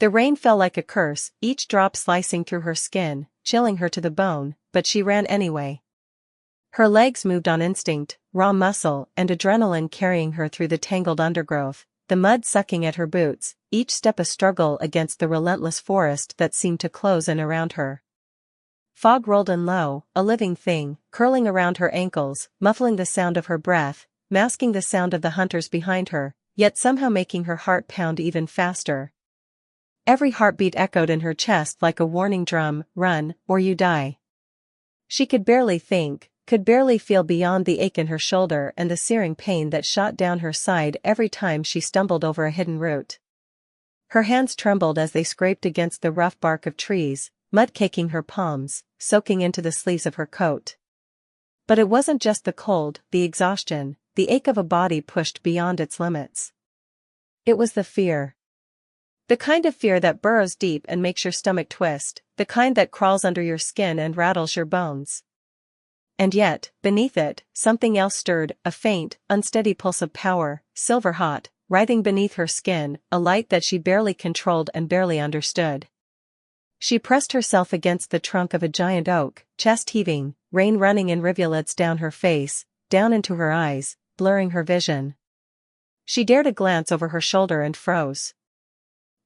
The rain fell like a curse, each drop slicing through her skin, chilling her to the bone, but she ran anyway. Her legs moved on instinct, raw muscle and adrenaline carrying her through the tangled undergrowth, the mud sucking at her boots, each step a struggle against the relentless forest that seemed to close in around her. Fog rolled in low, a living thing, curling around her ankles, muffling the sound of her breath, masking the sound of the hunters behind her, yet somehow making her heart pound even faster. Every heartbeat echoed in her chest like a warning drum, run, or you die. She could barely think, could barely feel beyond the ache in her shoulder and the searing pain that shot down her side every time she stumbled over a hidden root. Her hands trembled as they scraped against the rough bark of trees, mud caking her palms, soaking into the sleeves of her coat. But it wasn't just the cold, the exhaustion, the ache of a body pushed beyond its limits. It was the fear. The kind of fear that burrows deep and makes your stomach twist, the kind that crawls under your skin and rattles your bones. And yet, beneath it, something else stirred, a faint, unsteady pulse of power, silver-hot, writhing beneath her skin, a light that she barely controlled and barely understood. She pressed herself against the trunk of a giant oak, chest heaving, rain running in rivulets down her face, down into her eyes, blurring her vision. She dared a glance over her shoulder and froze.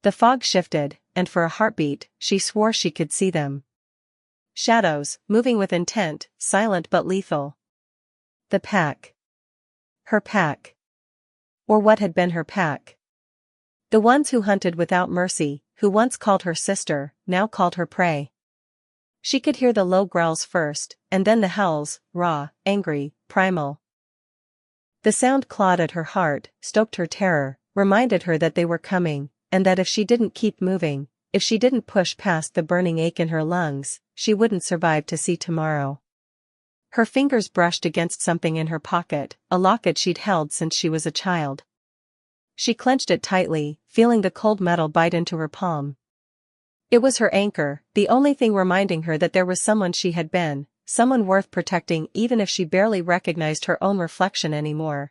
The fog shifted, and for a heartbeat, she swore she could see them. Shadows, moving with intent, silent but lethal. The pack. Her pack. Or what had been her pack. The ones who hunted without mercy, who once called her sister, now called her prey. She could hear the low growls first, and then the howls, raw, angry, primal. The sound clawed at her heart, stoked her terror, reminded her that they were coming, and that if she didn't keep moving, if she didn't push past the burning ache in her lungs, she wouldn't survive to see tomorrow. Her fingers brushed against something in her pocket, a locket she'd held since she was a child. She clenched it tightly, feeling the cold metal bite into her palm. It was her anchor, the only thing reminding her that there was someone she had been, someone worth protecting even if she barely recognized her own reflection anymore.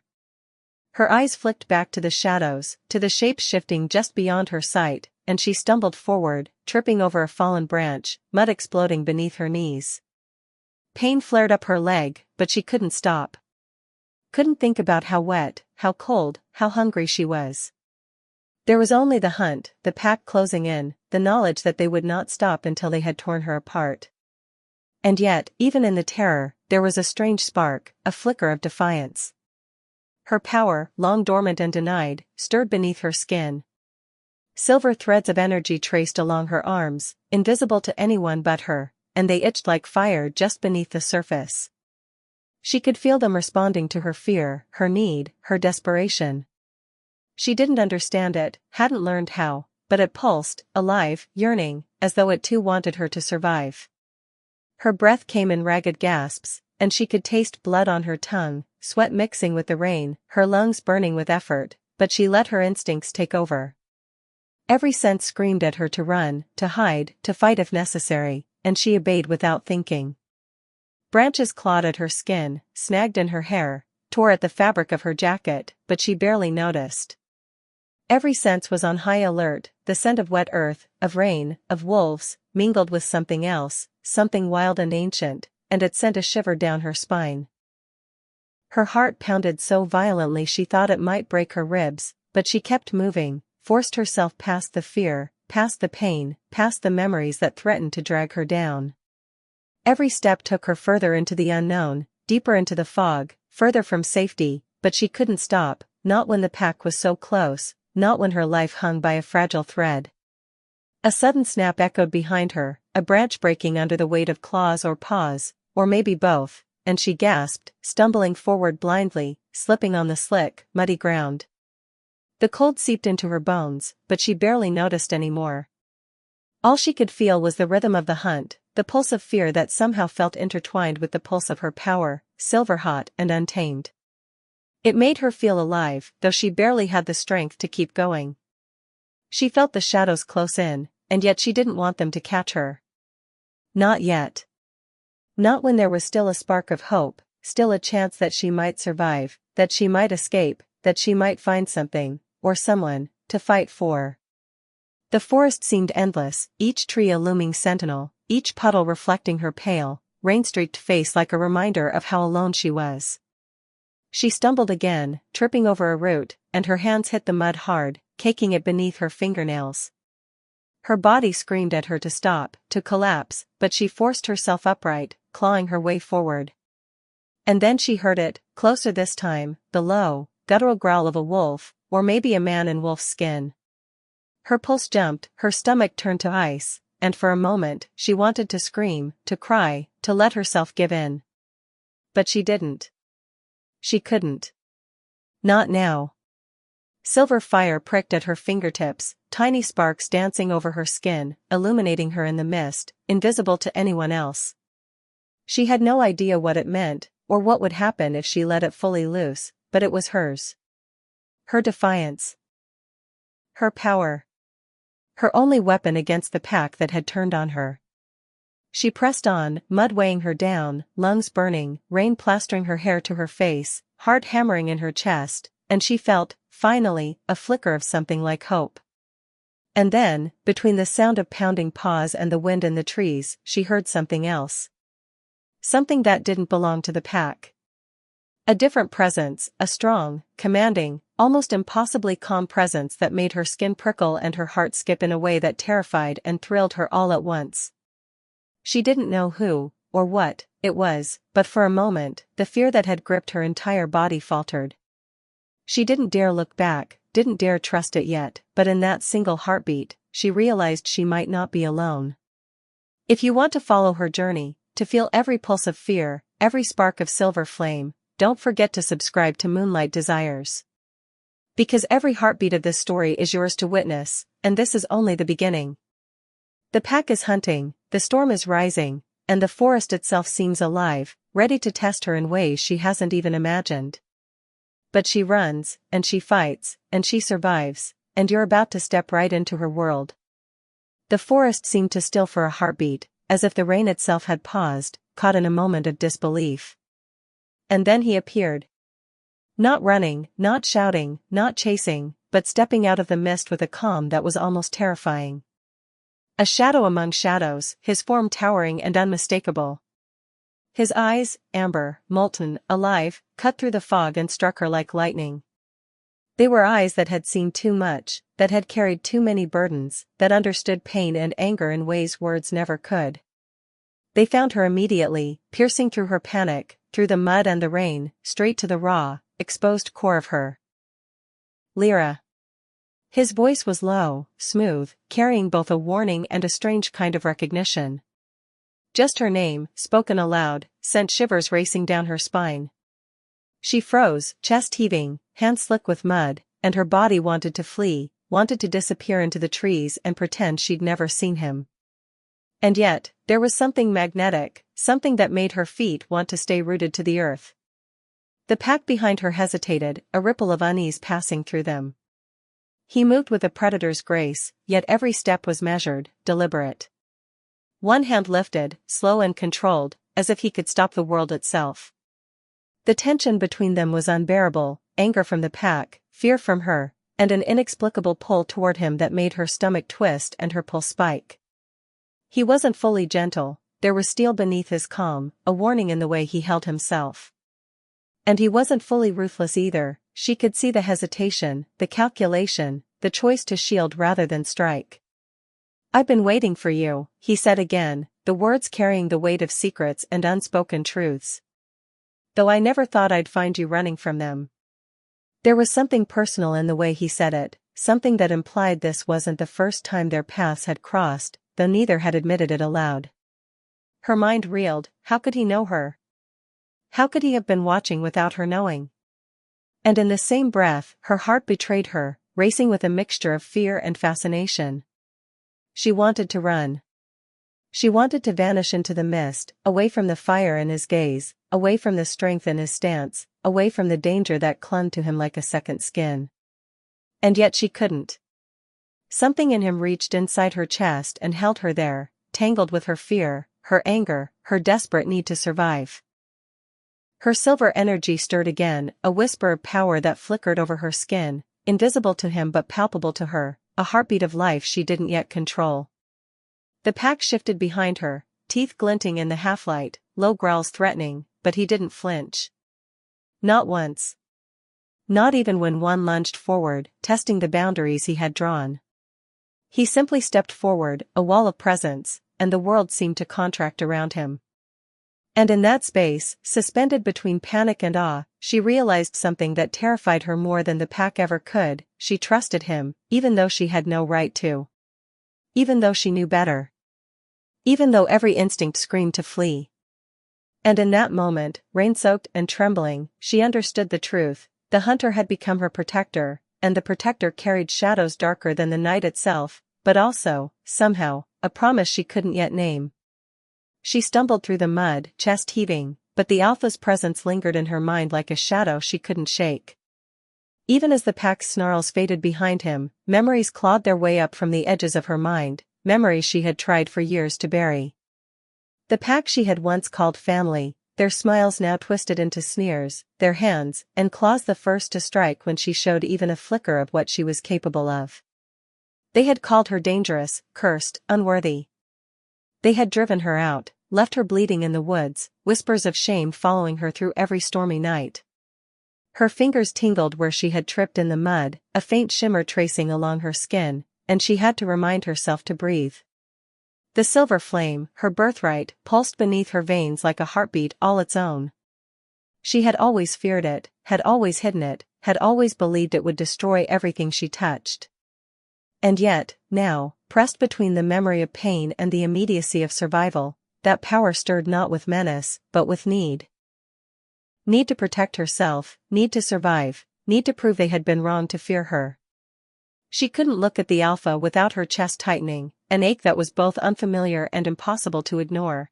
Her eyes flicked back to the shadows, to the shapes shifting just beyond her sight, and she stumbled forward, tripping over a fallen branch, mud exploding beneath her knees. Pain flared up her leg, but she couldn't stop. Couldn't think about how wet, how cold, how hungry she was. There was only the hunt, the pack closing in, the knowledge that they would not stop until they had torn her apart. And yet, even in the terror, there was a strange spark, a flicker of defiance. Her power, long dormant and denied, stirred beneath her skin. Silver threads of energy traced along her arms, invisible to anyone but her, and they itched like fire just beneath the surface. She could feel them responding to her fear, her need, her desperation. She didn't understand it, hadn't learned how, but it pulsed, alive, yearning, as though it too wanted her to survive. Her breath came in ragged gasps, and she could taste blood on her tongue, sweat mixing with the rain, her lungs burning with effort, but she let her instincts take over. Every sense screamed at her to run, to hide, to fight if necessary, and she obeyed without thinking. Branches clawed at her skin, snagged in her hair, tore at the fabric of her jacket, but she barely noticed. Every sense was on high alert, the scent of wet earth, of rain, of wolves, mingled with something else, something wild and ancient, and it sent a shiver down her spine. Her heart pounded so violently she thought it might break her ribs, but she kept moving, forced herself past the fear, past the pain, past the memories that threatened to drag her down. Every step took her further into the unknown, deeper into the fog, further from safety, but she couldn't stop, not when the pack was so close, not when her life hung by a fragile thread. A sudden snap echoed behind her, a branch breaking under the weight of claws or paws, or maybe both, and she gasped, stumbling forward blindly, slipping on the slick, muddy ground. The cold seeped into her bones, but she barely noticed anymore. All she could feel was the rhythm of the hunt, the pulse of fear that somehow felt intertwined with the pulse of her power, silver-hot and untamed. It made her feel alive, though she barely had the strength to keep going. She felt the shadows close in, and yet she didn't want them to catch her. Not yet. Not when there was still a spark of hope, still a chance that she might survive, that she might escape, that she might find something, or someone, to fight for. The forest seemed endless, each tree a looming sentinel, each puddle reflecting her pale, rain-streaked face like a reminder of how alone she was. She stumbled again, tripping over a root, and her hands hit the mud hard, caking it beneath her fingernails. Her body screamed at her to stop, to collapse, but she forced herself upright, clawing her way forward. And then she heard it, closer this time, the low, guttural growl of a wolf, or maybe a man in wolf's skin. Her pulse jumped, her stomach turned to ice, and for a moment, she wanted to scream, to cry, to let herself give in. But she didn't. She couldn't. Not now. Silver fire pricked at her fingertips, tiny sparks dancing over her skin, illuminating her in the mist, invisible to anyone else. She had no idea what it meant, or what would happen if she let it fully loose, but it was hers. Her defiance. Her power. Her only weapon against the pack that had turned on her. She pressed on, mud weighing her down, lungs burning, rain plastering her hair to her face, heart hammering in her chest, and she felt, finally, a flicker of something like hope. And then, between the sound of pounding paws and the wind in the trees, she heard something else. Something that didn't belong to the pack. A different presence, a strong, commanding, almost impossibly calm presence that made her skin prickle and her heart skip in a way that terrified and thrilled her all at once. She didn't know who, or what, it was, but for a moment, the fear that had gripped her entire body faltered. She didn't dare look back, didn't dare trust it yet, but in that single heartbeat, she realized she might not be alone. If you want to follow her journey, to feel every pulse of fear, every spark of silver flame, don't forget to subscribe to Moonlight Desires. Because every heartbeat of this story is yours to witness, and this is only the beginning. The pack is hunting, the storm is rising, and the forest itself seems alive, ready to test her in ways she hasn't even imagined. But she runs, and she fights, and she survives, and you're about to step right into her world. The forest seemed to still for a heartbeat, as if the rain itself had paused, caught in a moment of disbelief. And then he appeared. Not running, not shouting, not chasing, but stepping out of the mist with a calm that was almost terrifying. A shadow among shadows, his form towering and unmistakable. His eyes, amber, molten, alive, cut through the fog and struck her like lightning. They were eyes that had seen too much, that had carried too many burdens, that understood pain and anger in ways words never could. They found her immediately, piercing through her panic, through the mud and the rain, straight to the raw, exposed core of her. Lyra. His voice was low, smooth, carrying both a warning and a strange kind of recognition. Just her name, spoken aloud, sent shivers racing down her spine. She froze, chest heaving, hands slick with mud, and her body wanted to flee, wanted to disappear into the trees and pretend she'd never seen him. And yet, there was something magnetic, something that made her feet want to stay rooted to the earth. The pack behind her hesitated, a ripple of unease passing through them. He moved with a predator's grace, yet every step was measured, deliberate. One hand lifted, slow and controlled, as if he could stop the world itself. The tension between them was unbearable, anger from the pack, fear from her, and an inexplicable pull toward him that made her stomach twist and her pulse spike. He wasn't fully gentle, there was steel beneath his calm, a warning in the way he held himself. And he wasn't fully ruthless either, she could see the hesitation, the calculation, the choice to shield rather than strike. "I've been waiting for you," he said again, the words carrying the weight of secrets and unspoken truths. "Though I never thought I'd find you running from them." There was something personal in the way he said it, something that implied this wasn't the first time their paths had crossed, though neither had admitted it aloud. Her mind reeled, how could he know her? How could he have been watching without her knowing? And in the same breath, her heart betrayed her, racing with a mixture of fear and fascination. She wanted to run. She wanted to vanish into the mist, away from the fire in his gaze, away from the strength in his stance, away from the danger that clung to him like a second skin. And yet she couldn't. Something in him reached inside her chest and held her there, tangled with her fear, her anger, her desperate need to survive. Her silver energy stirred again, a whisper of power that flickered over her skin, invisible to him but palpable to her, a heartbeat of life she didn't yet control. The pack shifted behind her, teeth glinting in the half-light, low growls threatening, but he didn't flinch. Not once. Not even when one lunged forward, testing the boundaries he had drawn. He simply stepped forward, a wall of presence, and the world seemed to contract around him. And in that space, suspended between panic and awe, she realized something that terrified her more than the pack ever could: she trusted him, even though she had no right to. Even though she knew better. Even though every instinct screamed to flee. And in that moment, rain-soaked and trembling, she understood the truth: the hunter had become her protector, and the protector carried shadows darker than the night itself, but also, somehow, a promise she couldn't yet name. She stumbled through the mud, chest heaving, but the Alpha's presence lingered in her mind like a shadow she couldn't shake. Even as the pack's snarls faded behind him, memories clawed their way up from the edges of her mind, memories she had tried for years to bury. The pack she had once called family, their smiles now twisted into sneers, their hands and claws the first to strike when she showed even a flicker of what she was capable of. They had called her dangerous, cursed, unworthy. They had driven her out, left her bleeding in the woods, whispers of shame following her through every stormy night. Her fingers tingled where she had tripped in the mud, a faint shimmer tracing along her skin, and she had to remind herself to breathe. The silver flame, her birthright, pulsed beneath her veins like a heartbeat all its own. She had always feared it, had always hidden it, had always believed it would destroy everything she touched. And yet, now, pressed between the memory of pain and the immediacy of survival, that power stirred not with menace, but with need. Need to protect herself, need to survive, need to prove they had been wrong to fear her. She couldn't look at the Alpha without her chest tightening, an ache that was both unfamiliar and impossible to ignore.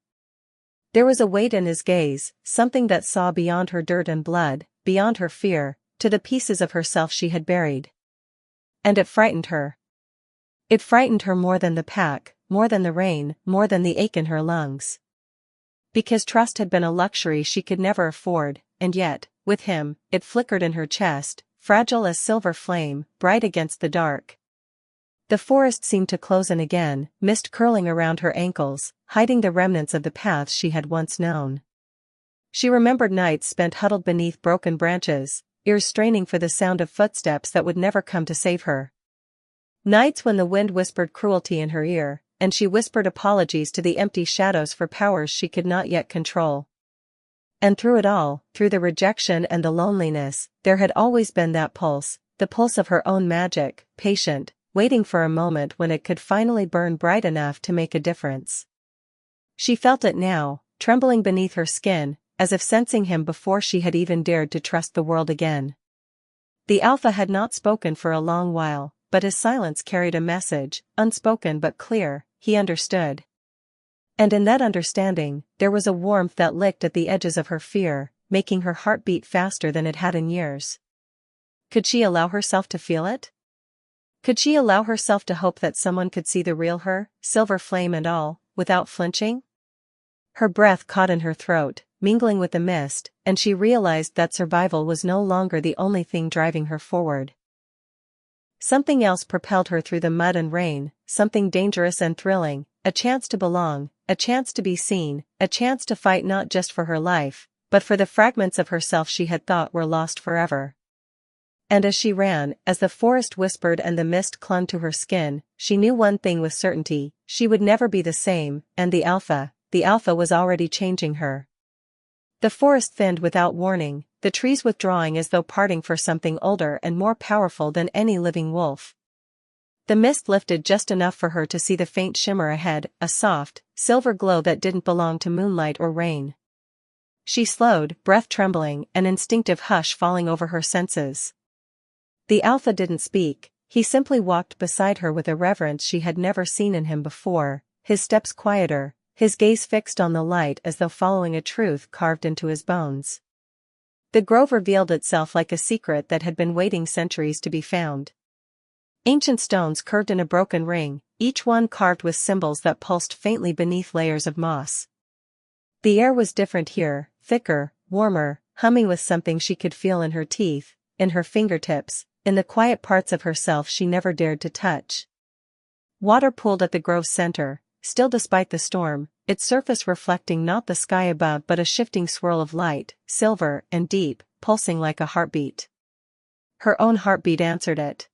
There was a weight in his gaze, something that saw beyond her dirt and blood, beyond her fear, to the pieces of herself she had buried. And it frightened her. It frightened her more than the pack, more than the rain, more than the ache in her lungs. Because trust had been a luxury she could never afford, and yet, with him, it flickered in her chest, fragile as silver flame, bright against the dark. The forest seemed to close in again, mist curling around her ankles, hiding the remnants of the paths she had once known. She remembered nights spent huddled beneath broken branches, ears straining for the sound of footsteps that would never come to save her. Nights when the wind whispered cruelty in her ear, and she whispered apologies to the empty shadows for powers she could not yet control. And through it all, through the rejection and the loneliness, there had always been that pulse, the pulse of her own magic, patient, waiting for a moment when it could finally burn bright enough to make a difference. She felt it now, trembling beneath her skin, as if sensing him before she had even dared to trust the world again. The Alpha had not spoken for a long while, but his silence carried a message, unspoken but clear: he understood. And in that understanding, there was a warmth that licked at the edges of her fear, making her heart beat faster than it had in years. Could she allow herself to feel it? Could she allow herself to hope that someone could see the real her, silver flame and all, without flinching? Her breath caught in her throat, mingling with the mist, and she realized that survival was no longer the only thing driving her forward. Something else propelled her through the mud and rain, something dangerous and thrilling, a chance to belong, a chance to be seen, a chance to fight not just for her life, but for the fragments of herself she had thought were lost forever. And as she ran, as the forest whispered and the mist clung to her skin, she knew one thing with certainty: she would never be the same, and the Alpha was already changing her. The forest thinned without warning, the trees withdrawing as though parting for something older and more powerful than any living wolf. The mist lifted just enough for her to see the faint shimmer ahead, a soft, silver glow that didn't belong to moonlight or rain. She slowed, breath trembling, an instinctive hush falling over her senses. The Alpha didn't speak, he simply walked beside her with a reverence she had never seen in him before, his steps quieter, his gaze fixed on the light as though following a truth carved into his bones. The grove revealed itself like a secret that had been waiting centuries to be found. Ancient stones curved in a broken ring, each one carved with symbols that pulsed faintly beneath layers of moss. The air was different here, thicker, warmer, humming with something she could feel in her teeth, in her fingertips, in the quiet parts of herself she never dared to touch. Water pooled at the grove's center, still despite the storm, its surface reflecting not the sky above but a shifting swirl of light, silver and deep, pulsing like a heartbeat. Her own heartbeat answered it.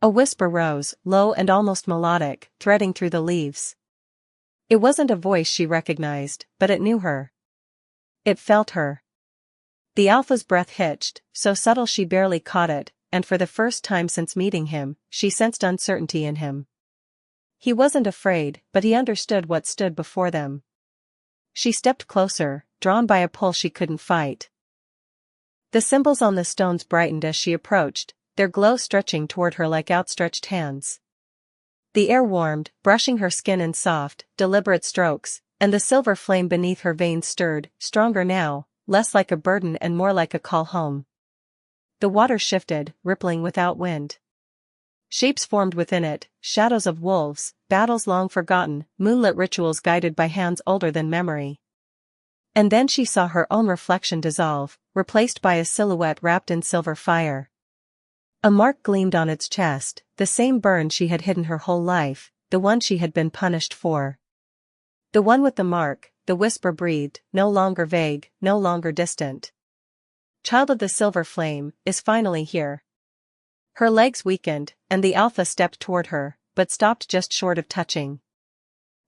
A whisper rose, low and almost melodic, threading through the leaves. It wasn't a voice she recognized, but it knew her. It felt her. The alpha's breath hitched, so subtle she barely caught it, and for the first time since meeting him, she sensed uncertainty in him. He wasn't afraid, but he understood what stood before them. She stepped closer, drawn by a pull she couldn't fight. The symbols on the stones brightened as she approached, their glow stretching toward her like outstretched hands. The air warmed, brushing her skin in soft, deliberate strokes, and the silver flame beneath her veins stirred, stronger now, less like a burden and more like a call home. The water shifted, rippling without wind. Shapes formed within it, shadows of wolves, battles long forgotten, moonlit rituals guided by hands older than memory. And then she saw her own reflection dissolve, replaced by a silhouette wrapped in silver fire. A mark gleamed on its chest, the same burn she had hidden her whole life, the one she had been punished for. The one with the mark, the whisper breathed, no longer vague, no longer distant. Child of the silver flame, is finally here. Her legs weakened, and the alpha stepped toward her, but stopped just short of touching.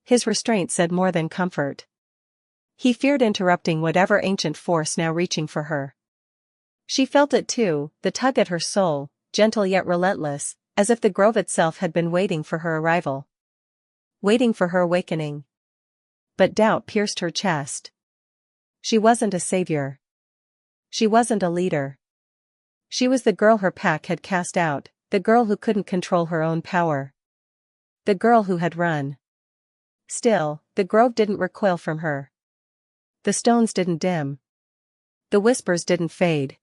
His restraint said more than comfort. He feared interrupting whatever ancient force now reaching for her. She felt it too, the tug at her soul, gentle yet relentless, as if the grove itself had been waiting for her arrival. Waiting for her awakening. But doubt pierced her chest. She wasn't a savior. She wasn't a leader. She was the girl her pack had cast out, the girl who couldn't control her own power. The girl who had run. Still, the grove didn't recoil from her. The stones didn't dim. The whispers didn't fade.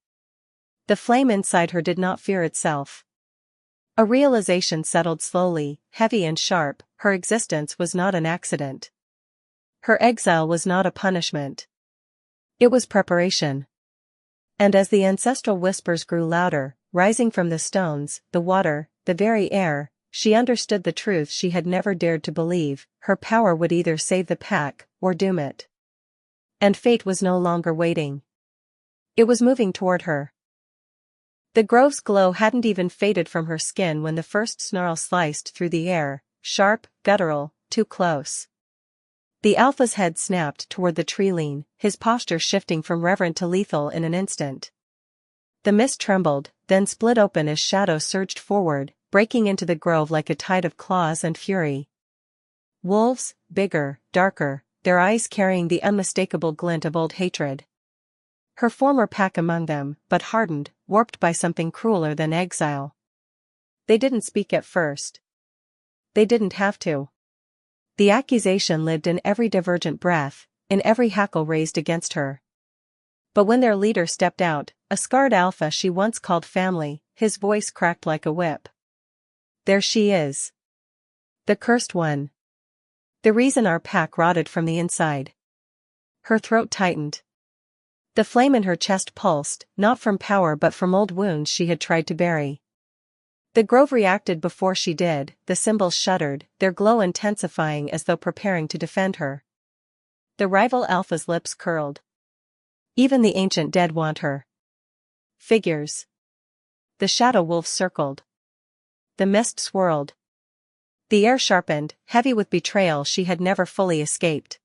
The flame inside her did not fear itself. A realization settled slowly, heavy and sharp, her existence was not an accident. Her exile was not a punishment. It was preparation. And as the ancestral whispers grew louder, rising from the stones, the water, the very air, she understood the truth she had never dared to believe: her power would either save the pack, or doom it. And fate was no longer waiting. It was moving toward her. The grove's glow hadn't even faded from her skin when the first snarl sliced through the air, sharp, guttural, too close. The alpha's head snapped toward the tree lean, his posture shifting from reverent to lethal in an instant. The mist trembled, then split open as shadow surged forward, breaking into the grove like a tide of claws and fury. Wolves, bigger, darker, their eyes carrying the unmistakable glint of old hatred. Her former pack among them, but hardened, warped by something crueler than exile. They didn't speak at first. They didn't have to. The accusation lived in every divergent breath, in every hackle raised against her. But when their leader stepped out, a scarred alpha she once called family, his voice cracked like a whip. There she is. The cursed one. The reason our pack rotted from the inside. Her throat tightened. The flame in her chest pulsed, not from power but from old wounds she had tried to bury. The grove reacted before she did, the symbols shuddered, their glow intensifying as though preparing to defend her. The rival alpha's lips curled. Even the ancient dead want her. Figures. The shadow wolves circled. The mist swirled. The air sharpened, heavy with betrayal she had never fully escaped.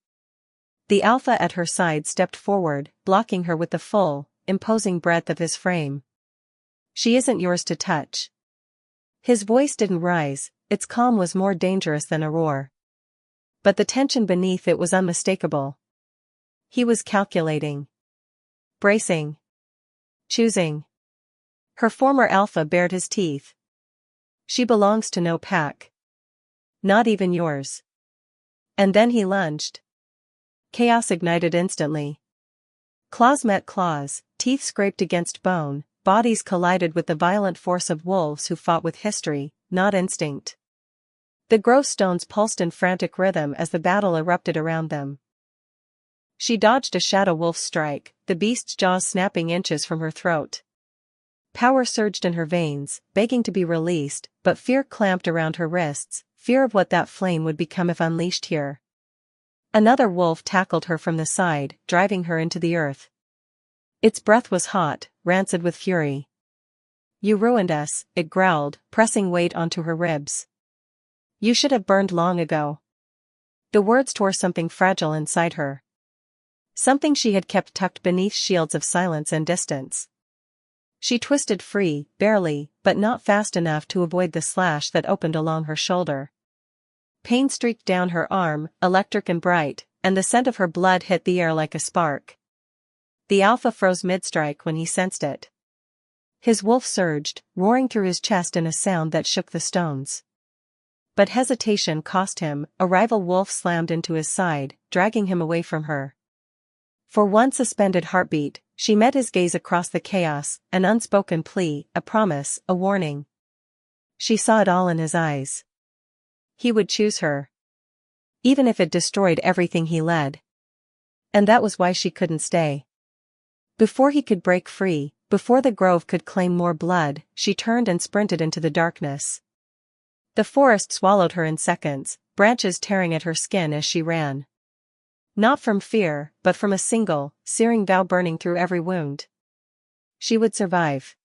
The alpha at her side stepped forward, blocking her with the full, imposing breadth of his frame. She isn't yours to touch. His voice didn't rise, its calm was more dangerous than a roar. But the tension beneath it was unmistakable. He was calculating. Bracing. Choosing. Her former alpha bared his teeth. She belongs to no pack. Not even yours. And then he lunged. Chaos ignited instantly. Claws met claws, teeth scraped against bone, bodies collided with the violent force of wolves who fought with history, not instinct. The grove stones pulsed in frantic rhythm as the battle erupted around them. She dodged a shadow wolf's strike, the beast's jaws snapping inches from her throat. Power surged in her veins, begging to be released, but fear clamped around her wrists, fear of what that flame would become if unleashed here. Another wolf tackled her from the side, driving her into the earth. Its breath was hot, rancid with fury. "You ruined us," it growled, pressing weight onto her ribs. "You should have burned long ago." The words tore something fragile inside her. Something she had kept tucked beneath shields of silence and distance. She twisted free, barely, but not fast enough to avoid the slash that opened along her shoulder. Pain streaked down her arm, electric and bright, and the scent of her blood hit the air like a spark. The alpha froze mid-strike when he sensed it. His wolf surged, roaring through his chest in a sound that shook the stones. But hesitation cost him. A rival wolf slammed into his side, dragging him away from her. For one suspended heartbeat, she met his gaze across the chaos, an unspoken plea, a promise, a warning. She saw it all in his eyes. He would choose her. Even if it destroyed everything he led. And that was why she couldn't stay. Before he could break free, before the grove could claim more blood, she turned and sprinted into the darkness. The forest swallowed her in seconds, branches tearing at her skin as she ran. Not from fear, but from a single, searing vow burning through every wound. She would survive.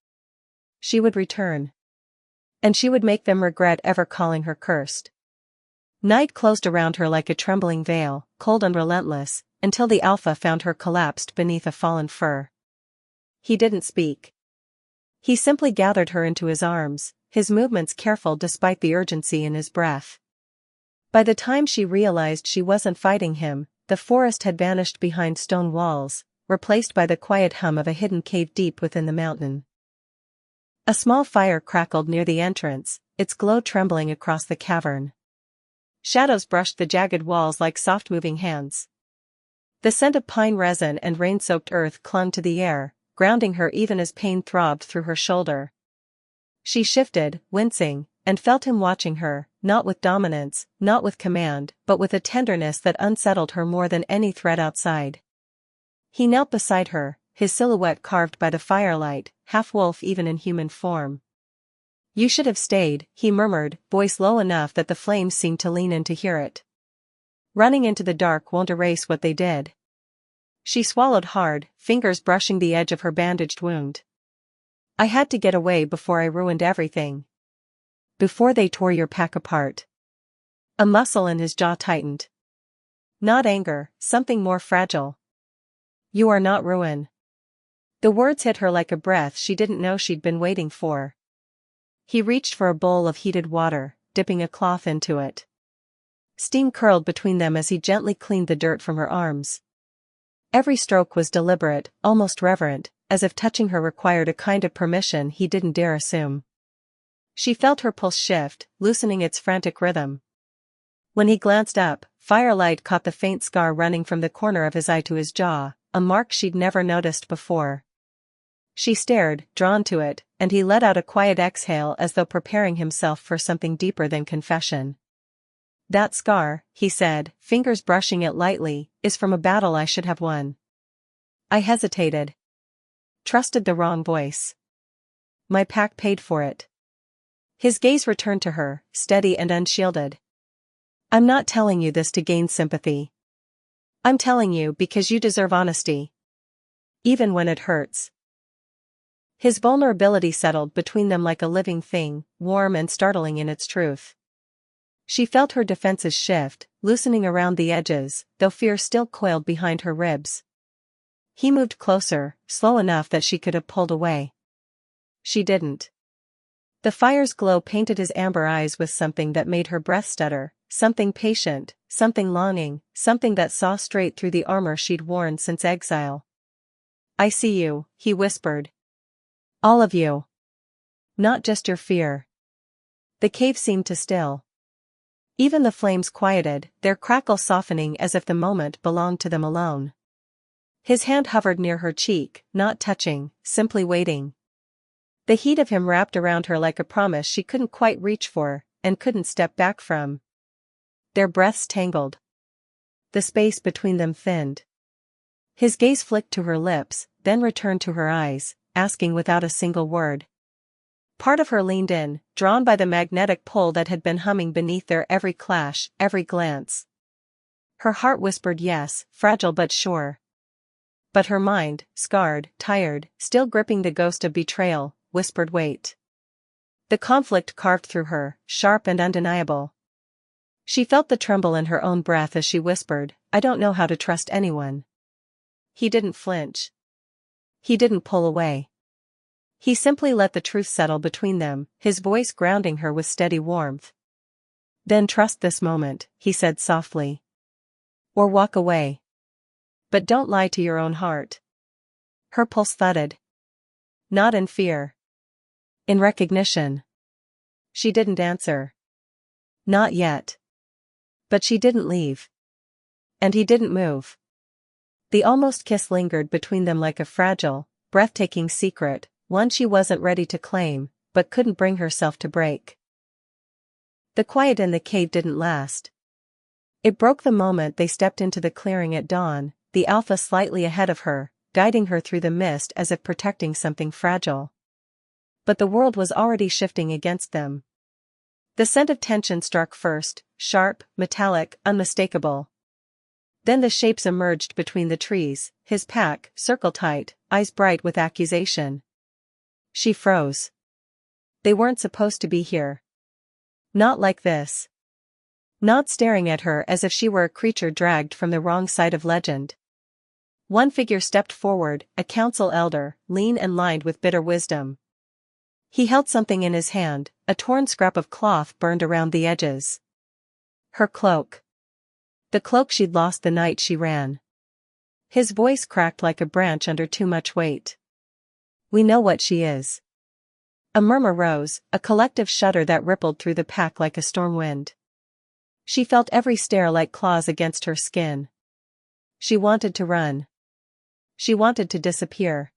She would return. And she would make them regret ever calling her cursed. Night closed around her like a trembling veil, cold and relentless, until the alpha found her collapsed beneath a fallen fir. He didn't speak. He simply gathered her into his arms, his movements careful despite the urgency in his breath. By the time she realized she wasn't fighting him, the forest had vanished behind stone walls, replaced by the quiet hum of a hidden cave deep within the mountain. A small fire crackled near the entrance, its glow trembling across the cavern. Shadows brushed the jagged walls like soft-moving hands. The scent of pine resin and rain-soaked earth clung to the air, grounding her even as pain throbbed through her shoulder. She shifted, wincing, and felt him watching her, not with dominance, not with command, but with a tenderness that unsettled her more than any threat outside. He knelt beside her, his silhouette carved by the firelight, half-wolf even in human form. "You should have stayed," he murmured, voice low enough that the flames seemed to lean in to hear it. "Running into the dark won't erase what they did." She swallowed hard, fingers brushing the edge of her bandaged wound. "I had to get away before I ruined everything. Before they tore your pack apart." A muscle in his jaw tightened. Not anger, something more fragile. "You are not ruin." The words hit her like a breath she didn't know she'd been waiting for. He reached for a bowl of heated water, dipping a cloth into it. Steam curled between them as he gently cleaned the dirt from her arms. Every stroke was deliberate, almost reverent, as if touching her required a kind of permission he didn't dare assume. She felt her pulse shift, loosening its frantic rhythm. When he glanced up, firelight caught the faint scar running from the corner of his eye to his jaw, a mark she'd never noticed before. She stared, drawn to it, and he let out a quiet exhale as though preparing himself for something deeper than confession. "That scar," he said, fingers brushing it lightly, "is from a battle I should have won. I hesitated. Trusted the wrong voice. My pack paid for it." His gaze returned to her, steady and unshielded. "I'm not telling you this to gain sympathy. I'm telling you because you deserve honesty. Even when it hurts." His vulnerability settled between them like a living thing, warm and startling in its truth. She felt her defenses shift, loosening around the edges, though fear still coiled behind her ribs. He moved closer, slow enough that she could have pulled away. She didn't. The fire's glow painted his amber eyes with something that made her breath stutter, something patient, something longing, something that saw straight through the armor she'd worn since exile. "I see you," he whispered. "All of you. Not just your fear." The cave seemed to still. Even the flames quieted, their crackle softening as if the moment belonged to them alone. His hand hovered near her cheek, not touching, simply waiting. The heat of him wrapped around her like a promise she couldn't quite reach for, and couldn't step back from. Their breaths tangled. The space between them thinned. His gaze flicked to her lips, then returned to her eyes, asking without a single word. Part of her leaned in, drawn by the magnetic pull that had been humming beneath their every clash, every glance. Her heart whispered yes, fragile but sure. But her mind, scarred, tired, still gripping the ghost of betrayal, whispered wait. The conflict carved through her, sharp and undeniable. She felt the tremble in her own breath as she whispered, I don't know how to trust anyone. He didn't flinch. He didn't pull away. He simply let the truth settle between them, his voice grounding her with steady warmth. Then trust this moment, he said softly. Or walk away. But don't lie to your own heart. Her pulse thudded. Not in fear. In recognition. She didn't answer. Not yet. But she didn't leave. And he didn't move. The almost kiss lingered between them like a fragile, breathtaking secret, one she wasn't ready to claim, but couldn't bring herself to break. The quiet in the cave didn't last. It broke the moment they stepped into the clearing at dawn, the alpha slightly ahead of her, guiding her through the mist as if protecting something fragile. But the world was already shifting against them. The scent of tension struck first, sharp, metallic, unmistakable. Then the shapes emerged between the trees, his pack, circle tight, eyes bright with accusation. She froze. They weren't supposed to be here. Not like this. Not staring at her as if she were a creature dragged from the wrong side of legend. One figure stepped forward, a council elder, lean and lined with bitter wisdom. He held something in his hand, a torn scrap of cloth burned around the edges. Her cloak. The cloak she'd lost the night she ran. His voice cracked like a branch under too much weight. We know what she is. A murmur rose, a collective shudder that rippled through the pack like a storm wind. She felt every stare like claws against her skin. She wanted to run. She wanted to disappear.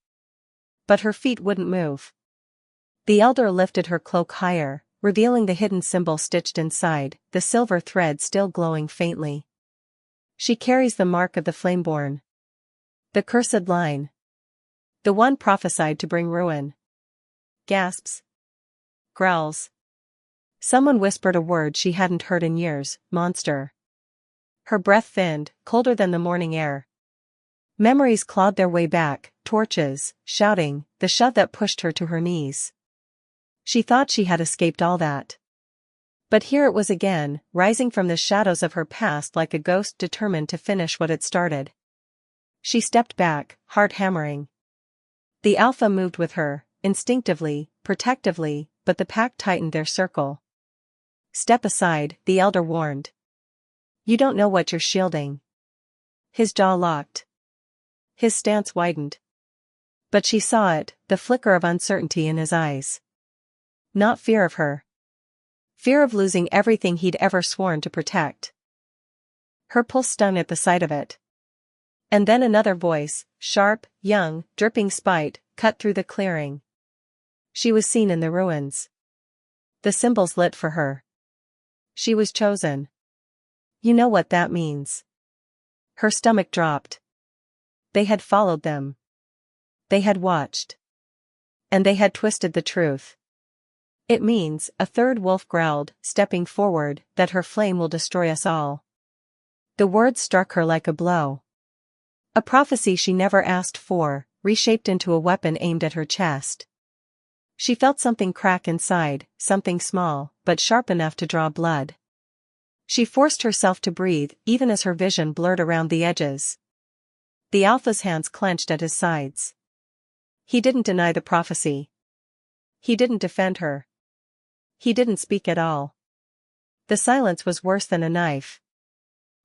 But her feet wouldn't move. The elder lifted her cloak higher, revealing the hidden symbol stitched inside, the silver thread still glowing faintly. She carries the mark of the Flameborn. The cursed line. The one prophesied to bring ruin. Gasps. Growls. Someone whispered a word she hadn't heard in years, monster. Her breath thinned, colder than the morning air. Memories clawed their way back, torches, shouting, the shove that pushed her to her knees. She thought she had escaped all that. But here it was again, rising from the shadows of her past like a ghost determined to finish what it started. She stepped back, heart hammering. The alpha moved with her, instinctively, protectively, but the pack tightened their circle. Step aside, the elder warned. You don't know what you're shielding. His jaw locked. His stance widened. But she saw it, the flicker of uncertainty in his eyes. Not fear of her. Fear of losing everything he'd ever sworn to protect. Her pulse stung at the sight of it. And then another voice, sharp, young, dripping spite, cut through the clearing. She was seen in the ruins. The symbols lit for her. She was chosen. You know what that means. Her stomach dropped. They had followed them. They had watched. And they had twisted the truth. It means, a third wolf growled, stepping forward, that her flame will destroy us all. The words struck her like a blow. A prophecy she never asked for, reshaped into a weapon aimed at her chest. She felt something crack inside, something small, but sharp enough to draw blood. She forced herself to breathe, even as her vision blurred around the edges. The alpha's hands clenched at his sides. He didn't deny the prophecy. He didn't defend her. He didn't speak at all. The silence was worse than a knife.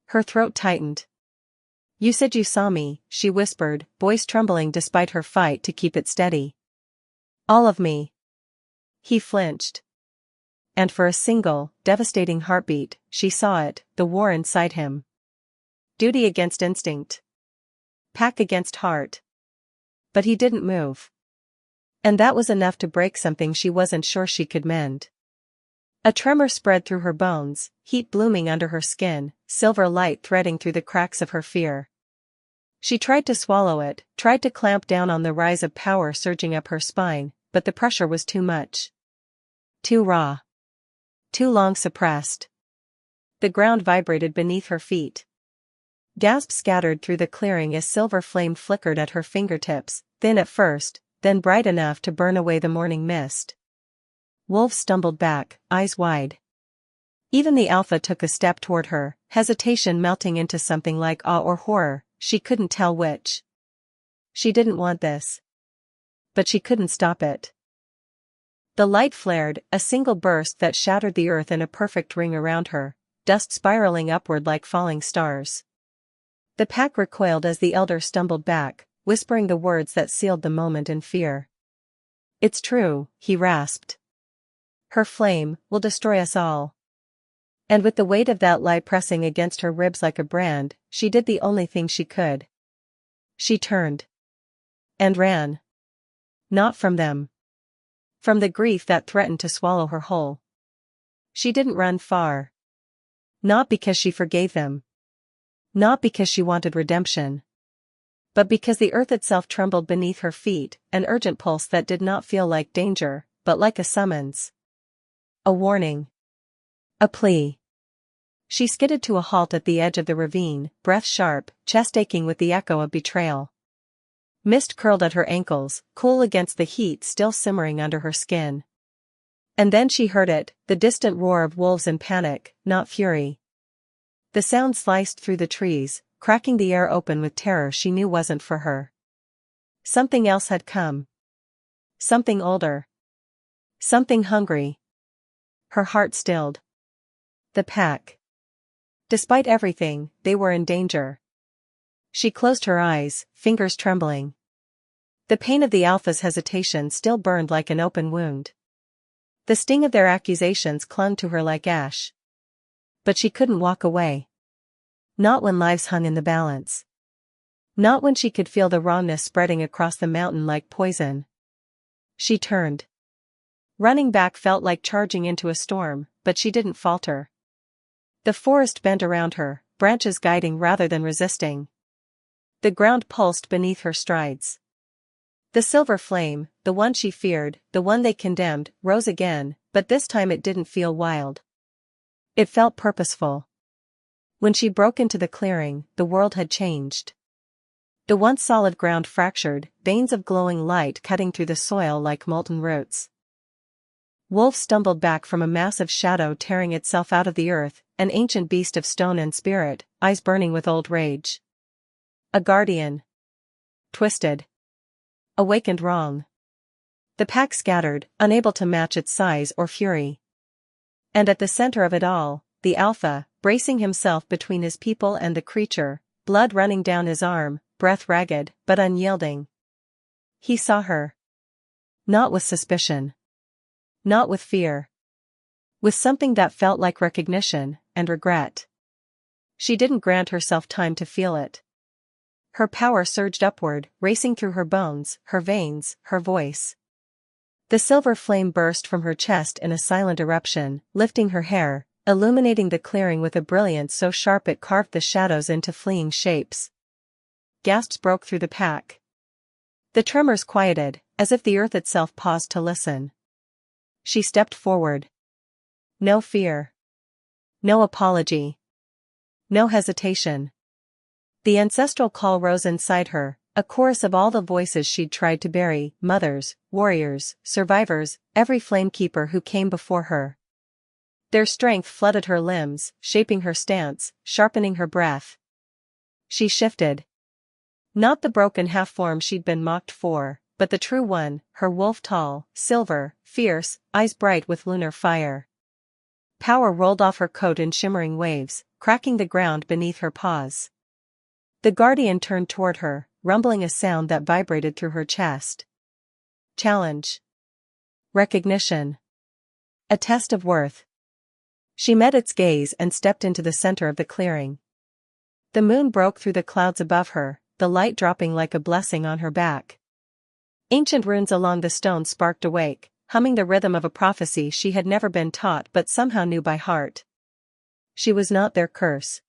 Her throat tightened. You said you saw me, she whispered, voice trembling despite her fight to keep it steady. All of me. He flinched. And for a single, devastating heartbeat, she saw it, the war inside him. Duty against instinct. Pack against heart. But he didn't move. And that was enough to break something she wasn't sure she could mend. A tremor spread through her bones, heat blooming under her skin, silver light threading through the cracks of her fear. She tried to swallow it, tried to clamp down on the rise of power surging up her spine, but the pressure was too much. Too raw. Too long suppressed. The ground vibrated beneath her feet. Gasps scattered through the clearing as silver flame flickered at her fingertips, thin at first, then bright enough to burn away the morning mist. Wolves stumbled back, eyes wide. Even the alpha took a step toward her, hesitation melting into something like awe or horror, she couldn't tell which. She didn't want this. But she couldn't stop it. The light flared, a single burst that shattered the earth in a perfect ring around her, dust spiraling upward like falling stars. The pack recoiled as the elder stumbled back, whispering the words that sealed the moment in fear. "It's true," he rasped. "Her flame will destroy us all." And with the weight of that lie pressing against her ribs like a brand, she did the only thing she could. She turned. And ran. Not from them. From the grief that threatened to swallow her whole. She didn't run far. Not because she forgave them. Not because she wanted redemption. But because the earth itself trembled beneath her feet, an urgent pulse that did not feel like danger, but like a summons. A warning. A plea. She skidded to a halt at the edge of the ravine, breath sharp, chest aching with the echo of betrayal. Mist curled at her ankles, cool against the heat still simmering under her skin. And then she heard it, the distant roar of wolves in panic, not fury. The sound sliced through the trees, cracking the air open with terror she knew wasn't for her. Something else had come. Something older. Something hungry. Her heart stilled. The pack. Despite everything, they were in danger. She closed her eyes, fingers trembling. The pain of the alpha's hesitation still burned like an open wound. The sting of their accusations clung to her like ash. But she couldn't walk away. Not when lives hung in the balance. Not when she could feel the wrongness spreading across the mountain like poison. She turned. Running back felt like charging into a storm, but she didn't falter. The forest bent around her, branches guiding rather than resisting. The ground pulsed beneath her strides. The silver flame, the one she feared, the one they condemned, rose again, but this time it didn't feel wild. It felt purposeful. When she broke into the clearing, the world had changed. The once solid ground fractured, veins of glowing light cutting through the soil like molten roots. Wolf stumbled back from a massive shadow tearing itself out of the earth, an ancient beast of stone and spirit, eyes burning with old rage. A guardian. Twisted. Awakened wrong. The pack scattered, unable to match its size or fury. And at the center of it all, the alpha, bracing himself between his people and the creature, blood running down his arm, breath ragged, but unyielding. He saw her. Not with suspicion. Not with fear. With something that felt like recognition, and regret. She didn't grant herself time to feel it. Her power surged upward, racing through her bones, her veins, her voice. The silver flame burst from her chest in a silent eruption, lifting her hair, illuminating the clearing with a brilliance so sharp it carved the shadows into fleeing shapes. Gasps broke through the pack. The tremors quieted, as if the earth itself paused to listen. She stepped forward. No fear. No apology. No hesitation. The ancestral call rose inside her, a chorus of all the voices she'd tried to bury, mothers, warriors, survivors, every flamekeeper who came before her. Their strength flooded her limbs, shaping her stance, sharpening her breath. She shifted. Not the broken half-form she'd been mocked for, but the true one, her wolf tall, silver, fierce, eyes bright with lunar fire. Power rolled off her coat in shimmering waves, cracking the ground beneath her paws. The guardian turned toward her, rumbling a sound that vibrated through her chest. Challenge. Recognition. A test of worth. She met its gaze and stepped into the center of the clearing. The moon broke through the clouds above her, the light dropping like a blessing on her back. Ancient runes along the stone sparked awake, humming the rhythm of a prophecy she had never been taught but somehow knew by heart. She was not their curse.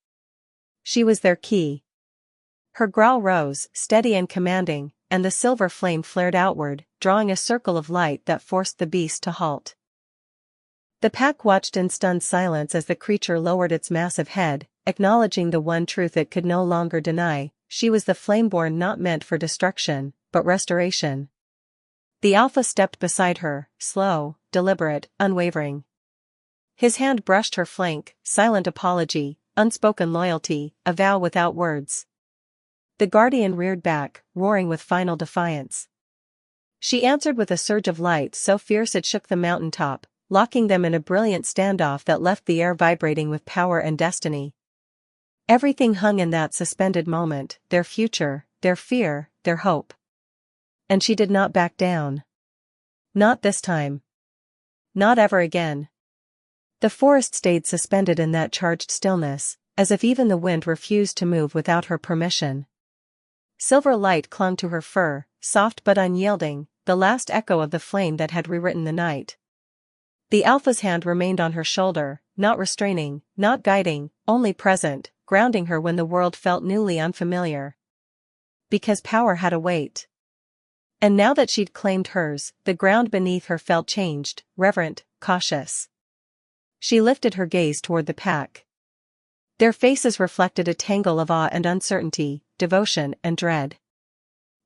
She was their key. Her growl rose, steady and commanding, and the silver flame flared outward, drawing a circle of light that forced the beast to halt. The pack watched in stunned silence as the creature lowered its massive head, acknowledging the one truth it could no longer deny: she was the flameborn not meant for destruction, but restoration. The alpha stepped beside her, slow, deliberate, unwavering. His hand brushed her flank, silent apology, unspoken loyalty, a vow without words. The guardian reared back, roaring with final defiance. She answered with a surge of light so fierce it shook the mountaintop, locking them in a brilliant standoff that left the air vibrating with power and destiny. Everything hung in that suspended moment: their future, their fear, their hope. And she did not back down. Not this time. Not ever again. The forest stayed suspended in that charged stillness, as if even the wind refused to move without her permission. Silver light clung to her fur, soft but unyielding, the last echo of the flame that had rewritten the night. The alpha's hand remained on her shoulder, not restraining, not guiding, only present, grounding her when the world felt newly unfamiliar. Because power had a weight. And now that she'd claimed hers, the ground beneath her felt changed, reverent, cautious. She lifted her gaze toward the pack. Their faces reflected a tangle of awe and uncertainty, devotion and dread.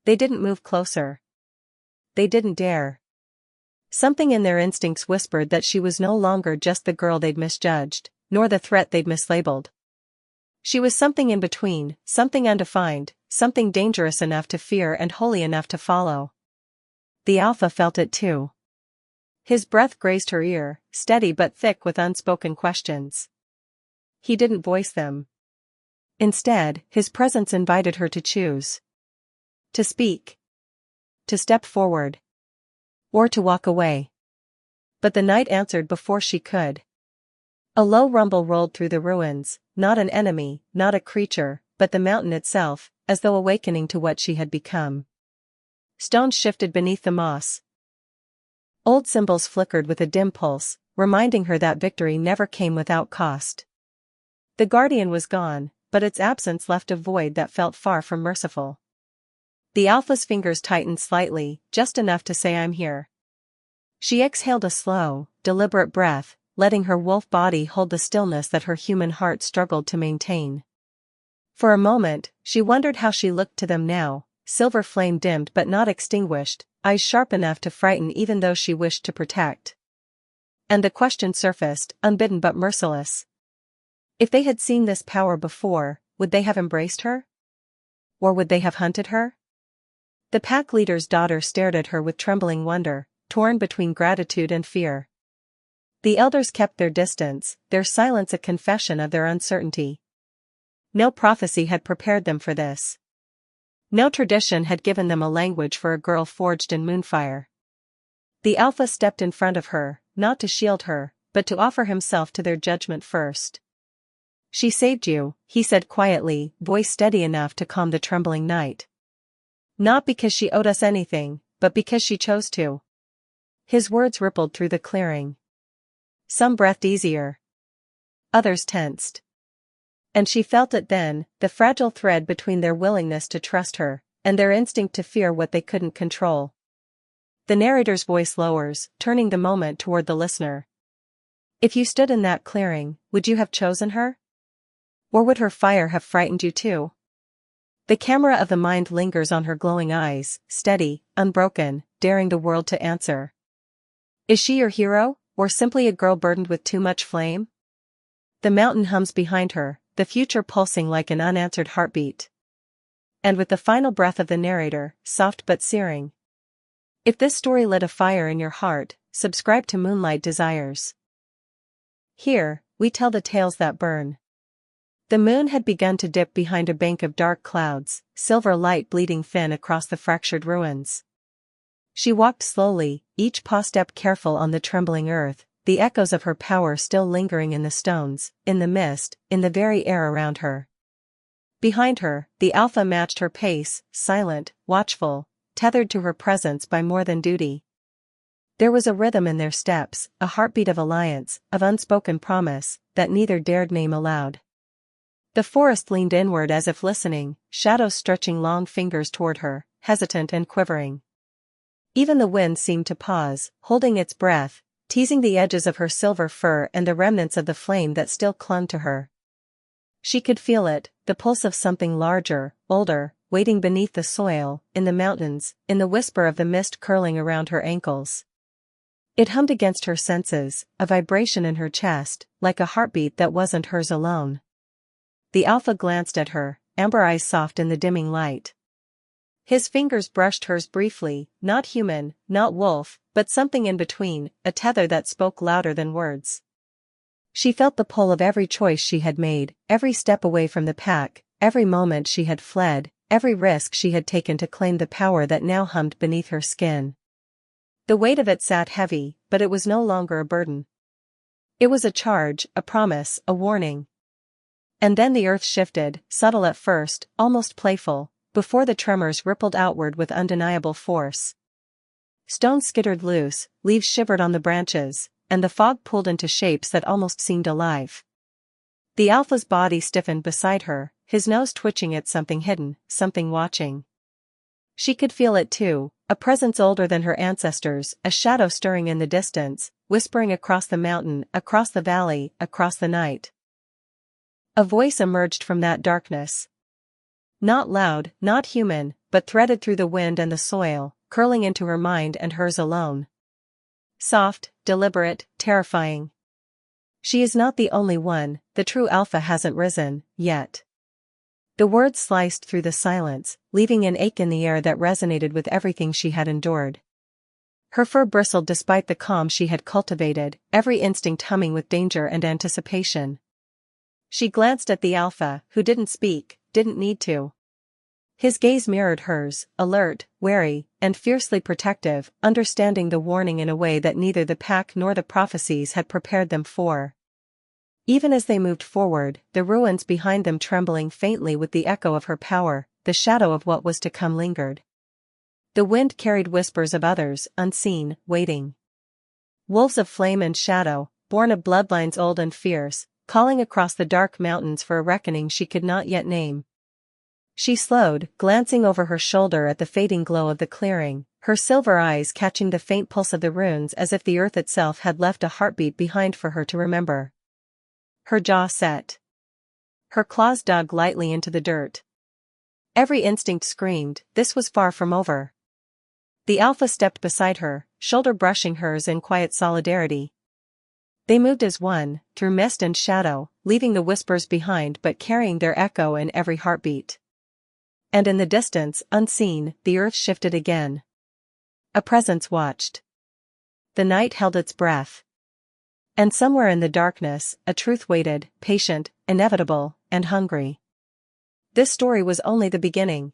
They didn't move closer. They didn't dare. Something in their instincts whispered that she was no longer just the girl they'd misjudged, nor the threat they'd mislabeled. She was something in between, something undefined, something dangerous enough to fear and holy enough to follow. The alpha felt it too. His breath grazed her ear, steady but thick with unspoken questions. He didn't voice them. Instead, his presence invited her to choose. To speak. To step forward. Or to walk away. But the night answered before she could. A low rumble rolled through the ruins, not an enemy, not a creature, but the mountain itself, as though awakening to what she had become. Stones shifted beneath the moss. Old symbols flickered with a dim pulse, reminding her that victory never came without cost. The guardian was gone, but its absence left a void that felt far from merciful. The alpha's fingers tightened slightly, just enough to say, "I'm here." She exhaled a slow, deliberate breath, letting her wolf body hold the stillness that her human heart struggled to maintain. For a moment, she wondered how she looked to them now, silver flame dimmed but not extinguished, eyes sharp enough to frighten even those she wished to protect. And the question surfaced, unbidden but merciless. If they had seen this power before, would they have embraced her? Or would they have hunted her? The pack leader's daughter stared at her with trembling wonder, torn between gratitude and fear. The elders kept their distance, their silence a confession of their uncertainty. No prophecy had prepared them for this. No tradition had given them a language for a girl forged in moonfire. The alpha stepped in front of her, not to shield her, but to offer himself to their judgment first. "She saved you," he said quietly, voice steady enough to calm the trembling night. "Not because she owed us anything, but because she chose to." His words rippled through the clearing. Some breathed easier. Others tensed. And she felt it then, the fragile thread between their willingness to trust her, and their instinct to fear what they couldn't control. The narrator's voice lowers, turning the moment toward the listener. "If you stood in that clearing, would you have chosen her? Or would her fire have frightened you too?" The camera of the mind lingers on her glowing eyes, steady, unbroken, daring the world to answer. Is she your hero, or simply a girl burdened with too much flame? The mountain hums behind her, the future pulsing like an unanswered heartbeat. And with the final breath of the narrator, soft but searing. If this story lit a fire in your heart, subscribe to Moonlight Desires. Here, we tell the tales that burn. The moon had begun to dip behind a bank of dark clouds, silver light bleeding thin across the fractured ruins. She walked slowly, each paw step careful on the trembling earth, the echoes of her power still lingering in the stones, in the mist, in the very air around her. Behind her, the alpha matched her pace, silent, watchful, tethered to her presence by more than duty. There was a rhythm in their steps, a heartbeat of alliance, of unspoken promise, that neither dared name aloud. The forest leaned inward as if listening, shadows stretching long fingers toward her, hesitant and quivering. Even the wind seemed to pause, holding its breath, teasing the edges of her silver fur and the remnants of the flame that still clung to her. She could feel it, the pulse of something larger, older, waiting beneath the soil, in the mountains, in the whisper of the mist curling around her ankles. It hummed against her senses, a vibration in her chest, like a heartbeat that wasn't hers alone. The Alpha glanced at her, amber eyes soft in the dimming light. His fingers brushed hers briefly, not human, not wolf, but something in between, a tether that spoke louder than words. She felt the pull of every choice she had made, every step away from the pack, every moment she had fled, every risk she had taken to claim the power that now hummed beneath her skin. The weight of it sat heavy, but it was no longer a burden. It was a charge, a promise, a warning. And then the earth shifted, subtle at first, almost playful, before the tremors rippled outward with undeniable force. Stones skittered loose, leaves shivered on the branches, and the fog pulled into shapes that almost seemed alive. The Alpha's body stiffened beside her, his nose twitching at something hidden, something watching. She could feel it too, a presence older than her ancestors, a shadow stirring in the distance, whispering across the mountain, across the valley, across the night. A voice emerged from that darkness. Not loud, not human, but threaded through the wind and the soil, curling into her mind and hers alone. Soft, deliberate, terrifying. She is not the only one, the true Alpha hasn't risen, yet. The words sliced through the silence, leaving an ache in the air that resonated with everything she had endured. Her fur bristled despite the calm she had cultivated, every instinct humming with danger and anticipation. She glanced at the Alpha, who didn't speak, didn't need to. His gaze mirrored hers, alert, wary, and fiercely protective, understanding the warning in a way that neither the pack nor the prophecies had prepared them for. Even as they moved forward, the ruins behind them trembling faintly with the echo of her power, the shadow of what was to come lingered. The wind carried whispers of others, unseen, waiting. Wolves of flame and shadow, born of bloodlines old and fierce, calling across the dark mountains for a reckoning she could not yet name. She slowed, glancing over her shoulder at the fading glow of the clearing, her silver eyes catching the faint pulse of the runes as if the earth itself had left a heartbeat behind for her to remember. Her jaw set. Her claws dug lightly into the dirt. Every instinct screamed, this was far from over. The Alpha stepped beside her, shoulder brushing hers in quiet solidarity. They moved as one, through mist and shadow, leaving the whispers behind but carrying their echo in every heartbeat. And in the distance, unseen, the earth shifted again. A presence watched. The night held its breath. And somewhere in the darkness, a truth waited, patient, inevitable, and hungry. This story was only the beginning.